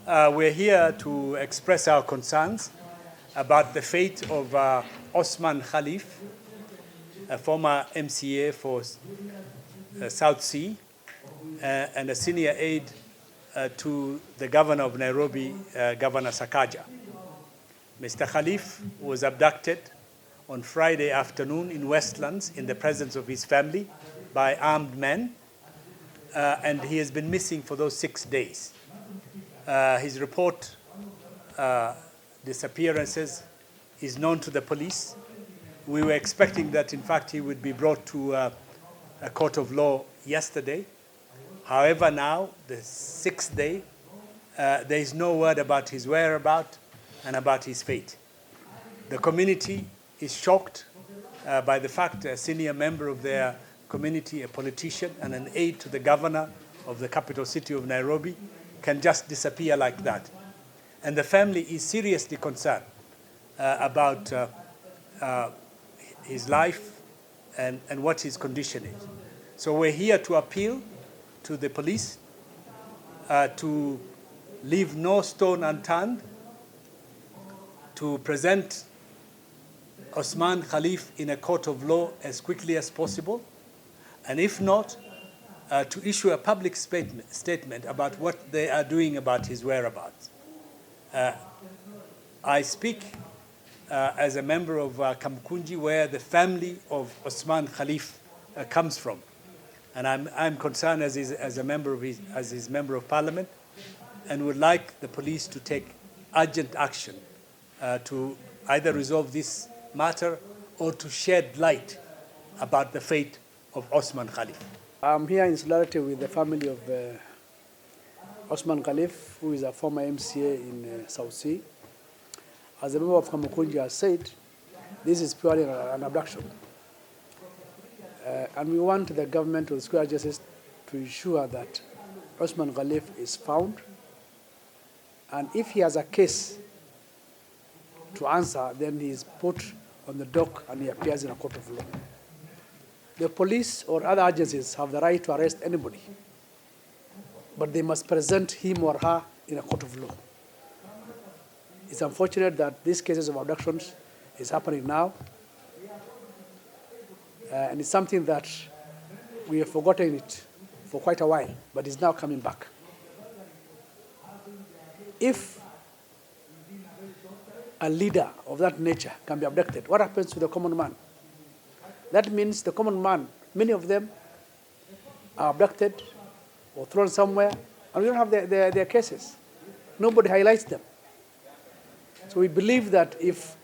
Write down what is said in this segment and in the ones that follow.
We're here to express our concerns about the fate of Osman Khalif, a former MCA for South Sea and a senior aide to the governor of Nairobi, Governor Sakaja. Mr. Khalif was abducted on Friday afternoon in Westlands in the presence of his family by armed men, and he has been missing for those 6 days. His report disappearances is known to the police. We were expecting that, in fact, he would be brought to a court of law yesterday. However, now, the 6th day, there is no word about his whereabouts and about his fate. The community is shocked by the fact a senior member of their community, a politician and an aide to the governor of the capital city of Nairobi, can just disappear like that. And the family is seriously concerned about his life and what his condition is. So we're here to appeal to the police to leave no stone unturned to present Osman Khalif in a court of law as quickly as possible, and if not, to issue a public statement about what they are doing about his whereabouts. I speak as a member of Kamkunji, where the family of Osman Khalif comes from, and I'm concerned as his member of Parliament, and would like the police to take urgent action to either resolve this matter or to shed light about the fate of Osman Khalif. I'm here in solidarity with the family of Osman Khalif, who is a former MCA in South Sea. As a member of Kamukunji has said, this is purely an abduction. And we want the government of the justice to ensure that Osman Khalif is found. And if he has a case to answer, then he is put on the dock and he appears in a court of law. The police or other agencies have the right to arrest anybody, but they must present him or her in a court of law. It's unfortunate that these cases of abductions is happening now, and it's something that we have forgotten it for quite a while, but it's now coming back. If a leader of that nature can be abducted, what happens to the common man? That means the common man, many of them are abducted or thrown somewhere, and we don't have their cases. Nobody highlights them. So we believe that if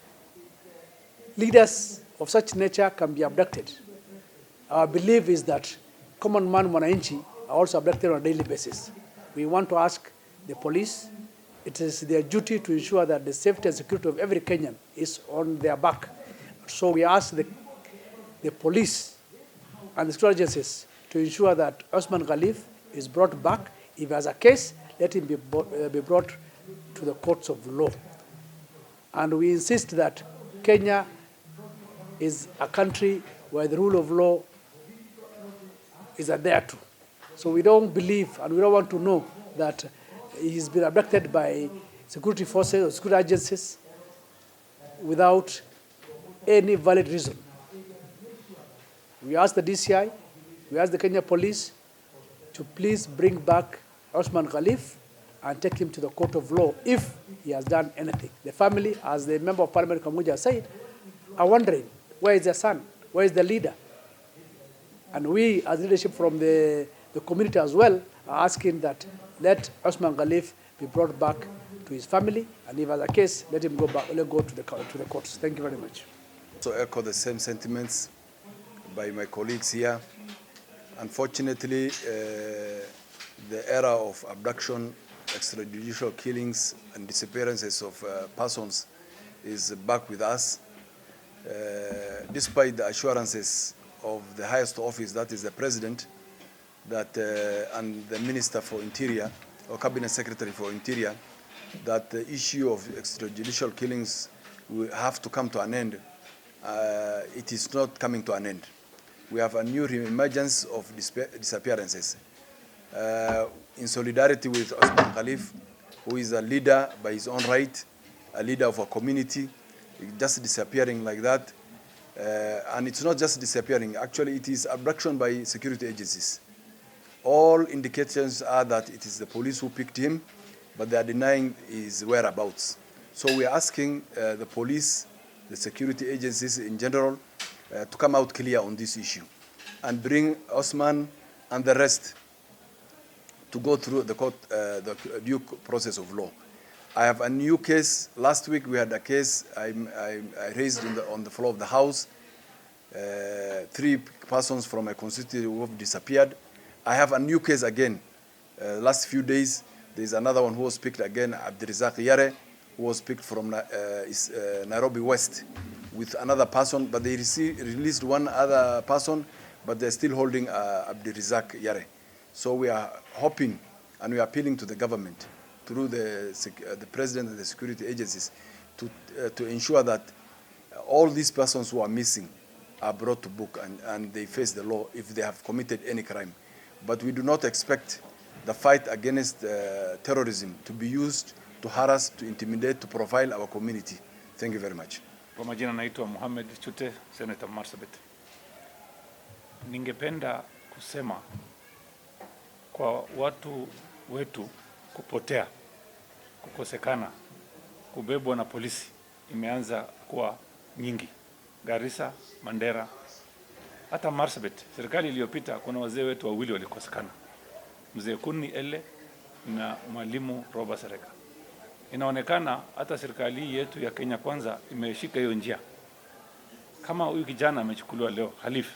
leaders of such nature can be abducted, our belief is that common man, wananchi, are also abducted on a daily basis. We want to ask the police, it is their duty to ensure that the safety and security of every Kenyan is on their back. So we ask the police and the security agencies to ensure that Osman Khalif is brought back. If he has a case, let him be brought to the courts of law. And we insist that Kenya is a country where the rule of law is adhered to. So we don't believe and we don't want to know that he's been abducted by security forces or security agencies without any valid reason. We ask the DCI, we ask the Kenya police to please bring back Osman Khalif and take him to the court of law if he has done anything. The family, as the member of Parliament Kamuja said, are wondering, where is their son? Where is the leader? And we, as leadership from the community as well, are asking that let Osman Khalif be brought back to his family, and if has a case, let him go back, let go to the courts. Thank you very much. So echo the same sentiments by my colleagues here. Unfortunately, the era of abduction, extrajudicial killings, and disappearances of persons is back with us. Despite the assurances of the highest office, that is the president, that and the Minister for Interior, or Cabinet Secretary for Interior, that the issue of extrajudicial killings will have to come to an end. It is not coming to an end. We have a new emergence of disappearances. In solidarity with Osman Khalif, who is a leader by his own right, a leader of a community, just disappearing like that. And it's not just disappearing. Actually, it is abduction by security agencies. All indications are that it is the police who picked him, but they are denying his whereabouts. So we are asking the police, the security agencies in general, to come out clear on this issue and bring Osman and the rest to go through the court, the due process of law. I have a new case. Last week we had a case I raised on the floor of the House. 3 persons from my constituency who have disappeared. I have a new case again. Last few days, there's another one who was picked again, Abdurizak Yare, who was picked from Nairobi West with another person, but they released one other person, but they're still holding Abdurizak Yare. So we are hoping and we are appealing to the government through the president and the security agencies to ensure that all these persons who are missing are brought to book and they face the law if they have committed any crime. But we do not expect the fight against terrorism to be used to harass, to intimidate, to profile our community. Thank you very much. Kwa majina naitwa Mohamed Chute, Senator Marsabit. Ningependa kusema kwa watu wetu kupotea, kukosekana, kubebwa na polisi imeanza kuwa nyingi. Garissa, Mandera, hata Marsabit. Serikali iliyopita kuna wazee wetu wawili walikosekana. Mzee Kuni Ele na Mwalimu Roba Sereka. Inaonekana hata serikali yetu ya Kenya Kwanza imeshika hiyo njia. Kama huyu kijana amechukuliwa leo, Khalif,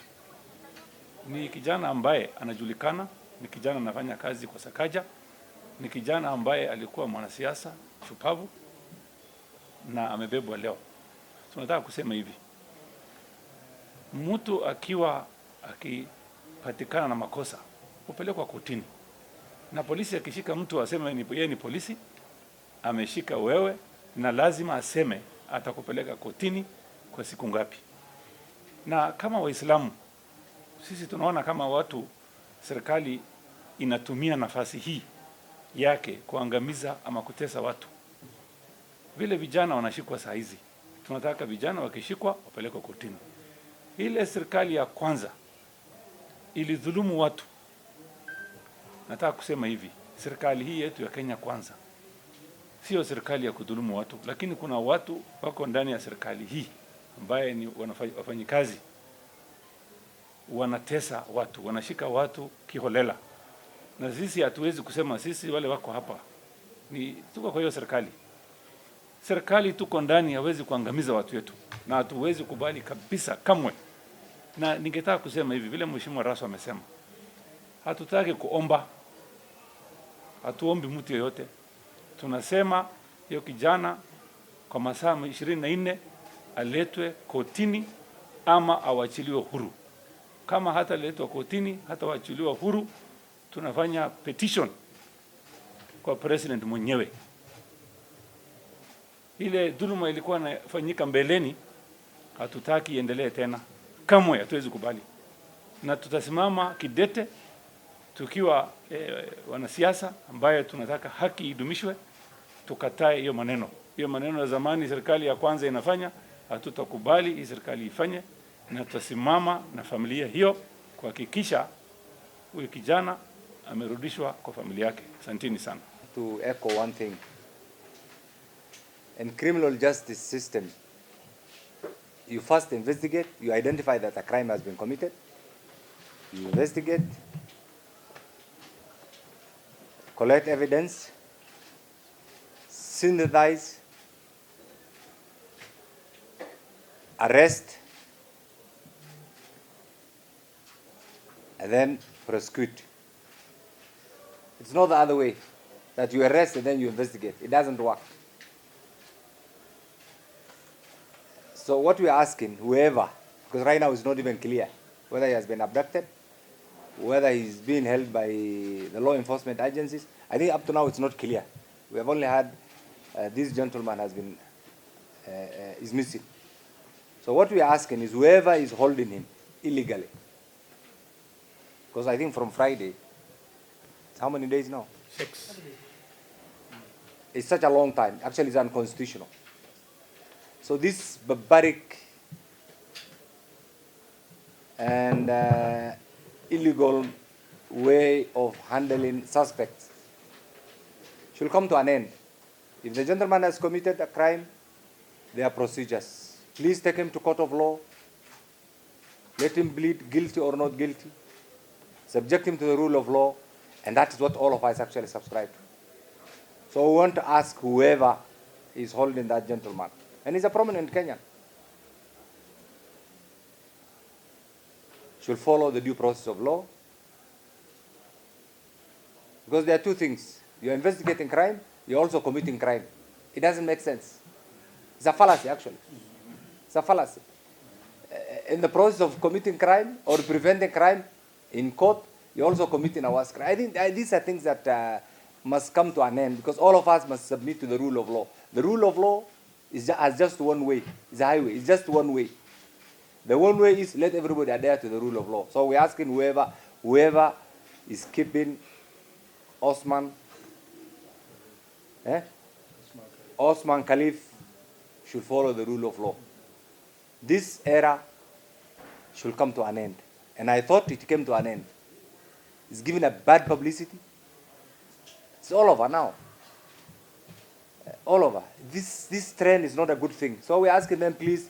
ni kijana ambaye anajulikana, ni kijana anafanya kazi kwa Sakaja, ni kijana ambaye alikuwa mwanasiasa shupavu na amebebwa leo. Tunataka kusema hivi, mtu akipatikana na makosa upelekwa kotini, na polisi akishika mtu aseme yeye ni polisi, ameshika wewe, na lazima aseme atakupeleka kotini kwa siku ngapi. Na kama Waislamu sisi tunaona kama watu, serikali inatumia nafasi hii yake kuangamiza ama kutesa watu. Vile vijana wanashikwa saa hizi, tunataka vijana wakishikwa wapelekwe kotini. Ile serikali ya kwanza ilidhulumu watu. Nataka kusema hivi, serikali hii yetu ya Kenya Kwanza sio serikali ya kudhulumu watu, lakini kuna watu wako ndani ya serikali hii ambaye ni wafanyikazi, wanatesa watu, wanashika watu kiholela. Na sisi hatuwezi kusema sisi wale wako hapa tuko kwa hiyo serikali. Serikali tuko ndani hawezi kuangamiza watu wetu, na hatuwezi kubali kabisa kamwe. Na ningetaka kusema hivi, vile Mheshimiwa Raso amesema, hatutaki kuomba, hatuombi mtu yeyote. Tunasema hiyo kijana kwa masaa 24 aletwe kotini ama awachiliwe huru. Kama hata letwa kotini, hata awachiliwe huru, tunafanya petition kwa president mwenyewe. Ile dhuluma ilikuwa inafanyika mbeleni, hatutaki iendelee tena. Kamwe hatuwezi kubali. Na tutasimama kidete tukiwa wanasiasa ambaye tunataka haki idumishwe, tukatae hiyo maneno. Hiyo maneno ya zamani serikali ya kwanza inafanya, hatutakubali hii serikali ifanye, na tutasimama na familia hiyo kuhakikisha huyu kijana amerudishwa kwa familia yake. Asanteni sana. To echo one thing. In criminal justice system, you first investigate, you identify that a crime has been committed, you investigate, collect evidence, synthesize, arrest, and then prosecute. It's not the other way, that you arrest and then you investigate. It doesn't work. So what we are asking, whoever, because right now it's not even clear whether he has been abducted, whether he's being held by the law enforcement agencies. I think up to now it's not clear. We have only had this gentleman has been is missing. So what we are asking is whoever is holding him illegally, because I think from Friday, it's how many days now? 6. is such a long time. Actually, it's unconstitutional. So this barbaric and illegal way of handling suspects should come to an end. If the gentleman has committed a crime, there are procedures. Please take him to court of law. Let him plead guilty or not guilty. Subject him to the rule of law. And that is what all of us actually subscribe to. So we want to ask whoever is holding that gentleman, and he's a prominent Kenyan, should follow the due process of law. Because there are two things. You're investigating crime, you're also committing crime. It doesn't make sense. It's a fallacy, actually. It's a fallacy. In the process of committing crime or preventing crime in court, you're also committing a worse crime. I think these are things that must come to an end, because all of us must submit to the rule of law. The rule of law is just one way. It's a highway. It's just one way. The one way is let everybody adhere to the rule of law. So we're asking whoever is keeping Osman Khalif should follow the rule of law. This era should come to an end. And I thought it came to an end. It's given a bad publicity. It's all over now. All over. This trend is not a good thing. So we're asking them, please,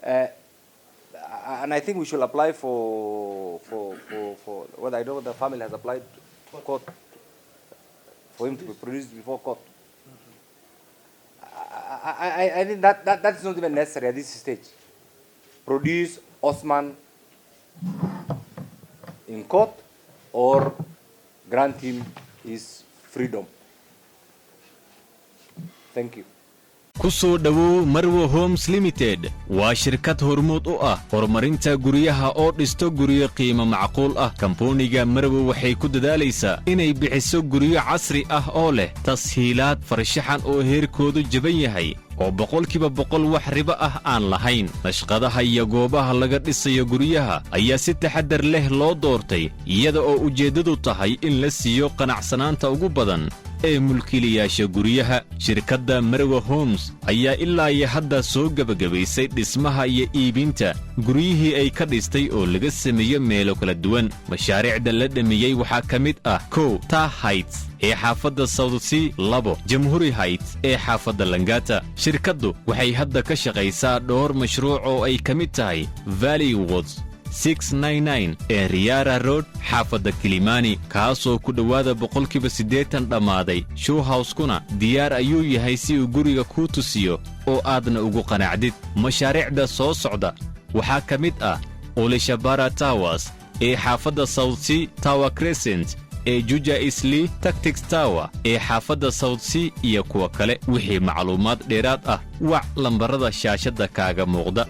and I think we should apply for what I know the family has applied to court for him to be produced before court. I think that is not even necessary at this stage. Produce Osman in court or grant him his freedom. Thank you. ku soo dhawow Marwo Homes Limited waa shirkad hormuud u ah horumarinta guryaha oo dhisto guryo qiimo macquul ah. Kampaniga Marwo waxay ku dadaalaysaa inay bixiso guryo casri ah oo leh tashiilaad farshaxan oo heerkoodu jaban yahay oo boqolkiiba boqol wax riba ah aan lahayn. Nashqadaha iyo goobaha laga dhisayo guryaha ayaa si taxadar leh loo doortay, iyada oo ujeedadu tahay in la siiyo qanacsanaanta ugu badan ee mulkiilayaasha guryaha. Shirkadda Marwo Homes ayaa ilaa iyo hadda soo gabagabaysay dhismaha iyo iibinta guryihii ay ka dhistay oo laga sameeyo meelo kala duwan. Mashaariicda la dhammeeyey waxaa ka mid ah 1 Tar Heights ee xaafadda South Sea, 2 Jamhuri Heights ee xaafadda Langata. Shirkaddu waxay hadda ka shaqaysaa dhowr mashruuc oo ay ka mid tahay Valley Woods 699 ee Riara Road xaafadda Kilimani, kaasoo ku dhowaada boqolkiiba 80 dhammaaday. Show House-kuna diyaar ayuu yahay si uu guriga kuu tusiyo oo aadna ugu qanacdid. Mashaariicda soo socda waxaa ka mid ah Olishabara Towers ee xaafadda South Sea, Tower Crescent ee Juja Isli, Tactics Tower ee xaafadda South Sea iyo kuwa kale. Wixii macluumaad dheeraad ah wac lambarada shaashadda kaaga muuqda.